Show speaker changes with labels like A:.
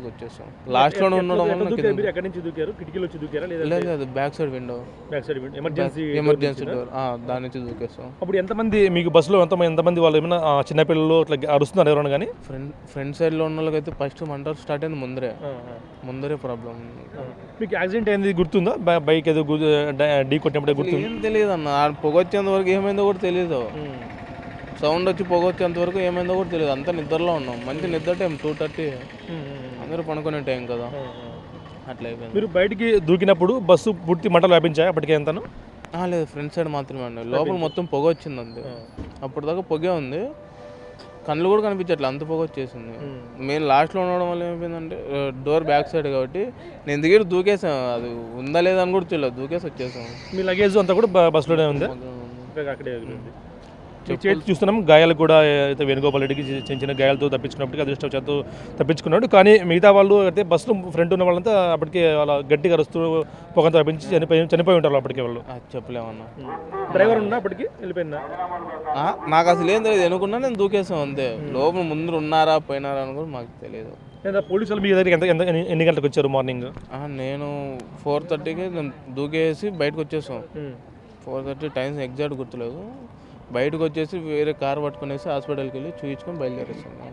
A: వచ్చేసాం. లాస్ట్లోనే ఉండడం వల్ల
B: ఎక్కడి నుంచి దూకారు? కిటికీలో వచ్చి దూకారా లేదా?
A: లేదు, back side window, emergency door, దాని నుంచి దూకేస్తాం.
B: అప్పుడు ఎంతమంది మీకు బస్సులో ఎంతమంది వాళ్ళు ఏమైనా చిన్నపిల్లలు ఇట్లా అరుస్తున్నారు ఎవరైనా కానీ?
A: ఫ్రంట్ సైడ్లో ఉన్న వాళ్ళకైతే ఫస్ట్ మంటలు స్టార్ట్ అయింది ముందరే ప్రాబ్లం.
B: మీకు యాక్సిడెంట్ అయింది గుర్తుందా? బైక్ ఏదో ఢీ కొట్టినప్పుడే గుర్తుంది?
A: ఏం తెలియదు అన్న, పొగ వచ్చేంత వరకు ఏమైందో కూడా తెలియదు. సౌండ్ వచ్చి పొగ వచ్చేంత వరకు ఏమైందో కూడా తెలియదు. అంతా నిద్రలో ఉన్నాం. మంచి నిద్ర టైం 2:30, అందరూ పనుకునే టైం కదా, అట్లా అయిపోయింది.
B: మీరు బయటికి దూకినప్పుడు బస్సు పూర్తి మంటలు వ్యాపించాయి అప్పటికే ఎంతను?
A: లేదు, ఫ్రంట్ సైడ్ మాత్రమే అండి. లోపల మొత్తం పొగ వచ్చింది అంతే. అప్పటిదాకా పొగే ఉంది, కళ్ళు కూడా కనిపించట్లే, అంత పొగ వచ్చేసింది. మేము లాస్ట్లో ఉండడం వల్ల ఏమైపోయిందంటే డోర్ బ్యాక్ సైడ్ కాబట్టి నేను దగ్గర దూకేసాం. అది ఉందా లేదా అని కూడా తెలియదు, దూకేసి వచ్చేసాం.
B: మీ లగేజ్ అంతా కూడా బస్సులోనే ఉంది, అక్కడే చేతి చూస్తున్నాం. గాయాలు కూడా అయితే వేణుగోపాల్ రెడ్డికి చిన్న చిన్న గాయాలతో తప్పించుకున్నప్పటికీ అదృష్టవశాత్తు తప్పించుకున్నాడు. కానీ మిగతా వాళ్ళు అయితే బస్సులో ఫ్రంట్ ఉన్న వాళ్ళంతా అప్పటికే వాళ్ళ గట్టిగా అరుస్తూ పొగంతా తప్పించి చనిపోయి ఉంటారు అప్పటికే వాళ్ళు.
A: చెప్పలేమన్నా.
B: డ్రైవర్ ఉన్నా అప్పటికి వెళ్ళిపోయిందా?
A: నాకు అసలు ఏం తెలియదు, ఎనుకున్నా నేను దూకేసాం అంతే. లోపల ముందు ఉన్నారా పోయినారా అని కూడా మాకు తెలియదు.
B: లేదా పోలీసులు మీ దగ్గరికి ఎన్ని గంటలకు వచ్చారు మార్నింగ్?
A: నేను 4:30కి దూకేసి బయటకు వచ్చేసాం. 4:30 టైమ్స్ ఎగ్జాక్ట్ గుర్తులేదు. బయటకు వచ్చేసి వేరే కార్ పట్టుకునేసి హాస్పిటల్కి వెళ్ళి చూపించుకొని బయలుదేరేస్తాం.